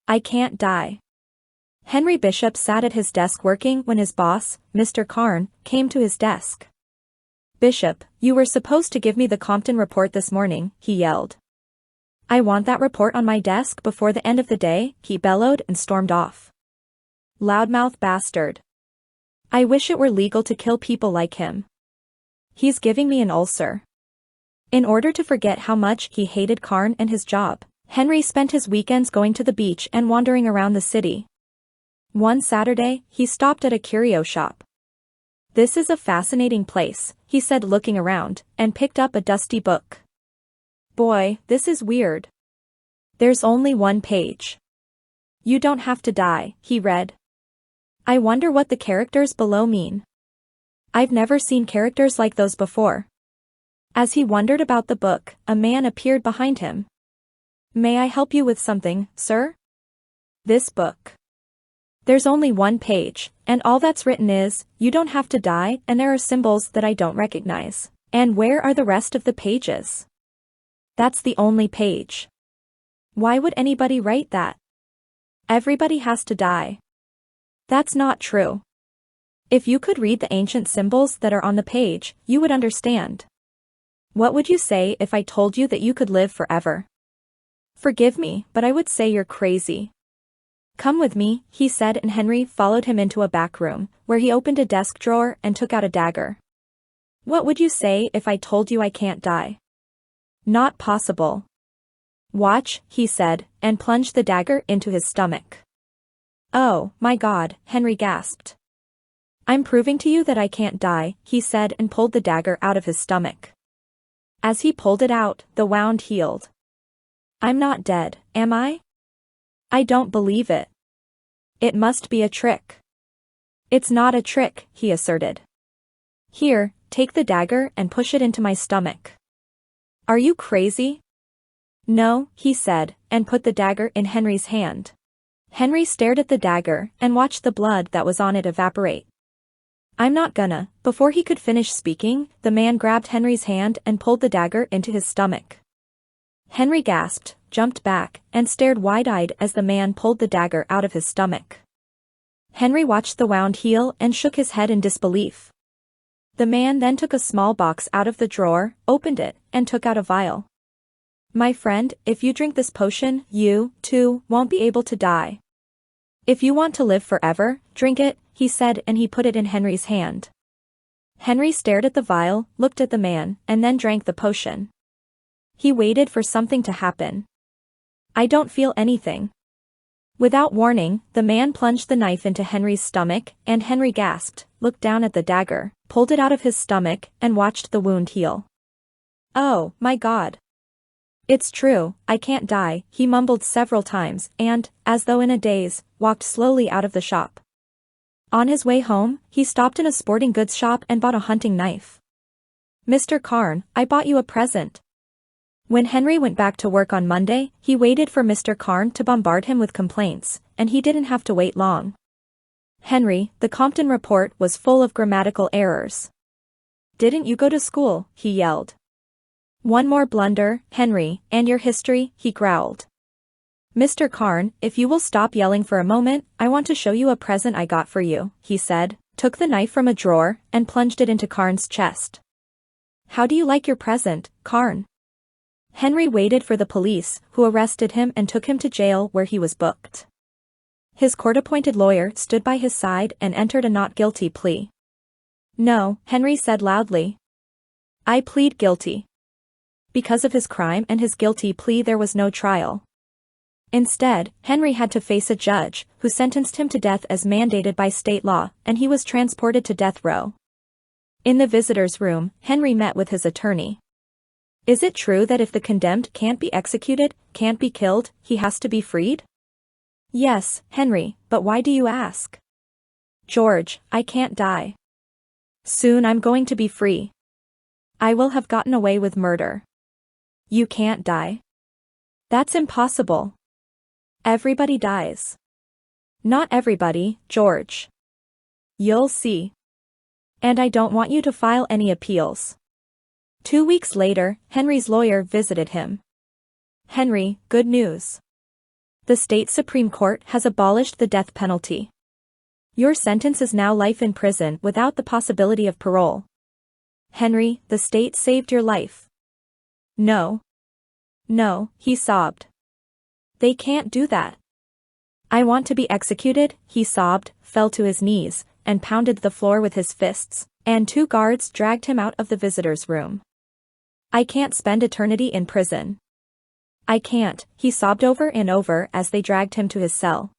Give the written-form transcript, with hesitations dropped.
I can't die. Henry Bishop sat at his desk working when his boss, Mr. Karn, came to his desk. Bishop, you were supposed to give me the Compton report this morning, he yelled. I want that report on my desk before the end of the day, he bellowed and stormed off. Loudmouth bastard. I wish it were legal to kill people like him. He's giving me an ulcer. In order to forget how much he hated Karn and his job, Henry spent his weekends going to the beach and wandering around the city. One Saturday, he stopped at a curio shop. This is a fascinating place, he said looking around, and picked up a dusty book. Boy, this is weird. There's only one page. You don't have to die, he read. I wonder what the characters below mean. I've never seen characters like those before. As he wondered about the book, a man appeared behind him. May I help you with something, sir? This book. There's only one page, and all that's written is, you don't have to die, and there are symbols that I don't recognize. And where are the rest of the pages? That's the only page. Why would anybody write that? Everybody has to die. That's not true. If you could read the ancient symbols that are on the page, you would understand. What would you say if I told you that you could live forever? Forgive me, but I would say you're crazy. Come with me, he said, and Henry followed him into a back room, where he opened a desk drawer and took out a dagger. What would you say if I told you I can't die? Not possible. Watch, he said, and plunged the dagger into his stomach. Oh, my God, Henry gasped. I'm proving to you that I can't die, he said, and pulled the dagger out of his stomach. As he pulled it out, the wound healed. I'm not dead, am I? I don't believe it. It must be a trick. It's not a trick, he asserted. Here, take the dagger and push it into my stomach. Are you crazy? No, he said, and put the dagger in Henry's hand. Henry stared at the dagger and watched the blood that was on it evaporate. I'm not gonna. Before he could finish speaking, the man grabbed Henry's hand and pulled the dagger into his stomach. Henry gasped, jumped back, and stared wide-eyed as the man pulled the dagger out of his stomach. Henry watched the wound heal and shook his head in disbelief. The man then took a small box out of the drawer, opened it, and took out a vial. My friend, if you drink this potion, you, too, won't be able to die. If you want to live forever, drink it, he said, and he put it in Henry's hand. Henry stared at the vial, looked at the man, and then drank the potion. He waited for something to happen. I don't feel anything. Without warning, the man plunged the knife into Henry's stomach, and Henry gasped, looked down at the dagger, pulled it out of his stomach, and watched the wound heal. Oh, my God. It's true, I can't die, he mumbled several times, and, as though in a daze, walked slowly out of the shop. On his way home, he stopped in a sporting goods shop and bought a hunting knife. Mr. Karn, I bought you a present. When Henry went back to work on Monday, he waited for Mr. Karn to bombard him with complaints, and he didn't have to wait long. Henry, the Compton report was full of grammatical errors. Didn't you go to school? He yelled. One more blunder, Henry, and your history, he growled. Mr. Karn, if you will stop yelling for a moment, I want to show you a present I got for you, he said, took the knife from a drawer, and plunged it into Karn's chest. How do you like your present, Karn? Henry waited for the police, who arrested him and took him to jail where he was booked. His court-appointed lawyer stood by his side and entered a not guilty plea. No, Henry said loudly. I plead guilty. Because of his crime and his guilty plea, there was no trial. Instead, Henry had to face a judge, who sentenced him to death as mandated by state law, and he was transported to death row. In the visitor's room, Henry met with his attorney. Is it true that if the condemned can't be executed, can't be killed, he has to be freed? Yes, Henry, but why do you ask? George, I can't die. Soon I'm going to be free. I will have gotten away with murder. You can't die. That's impossible. Everybody dies. Not everybody, George. You'll see. And I don't want you to file any appeals. 2 weeks later, Henry's lawyer visited him. Henry, good news. The state Supreme Court has abolished the death penalty. Your sentence is now life in prison without the possibility of parole. Henry, the state saved your life. No. No, he sobbed. They can't do that. I want to be executed, he sobbed, fell to his knees, and pounded the floor with his fists, and 2 guards dragged him out of the visitor's room. I can't spend eternity in prison. I can't, he sobbed over and over as they dragged him to his cell.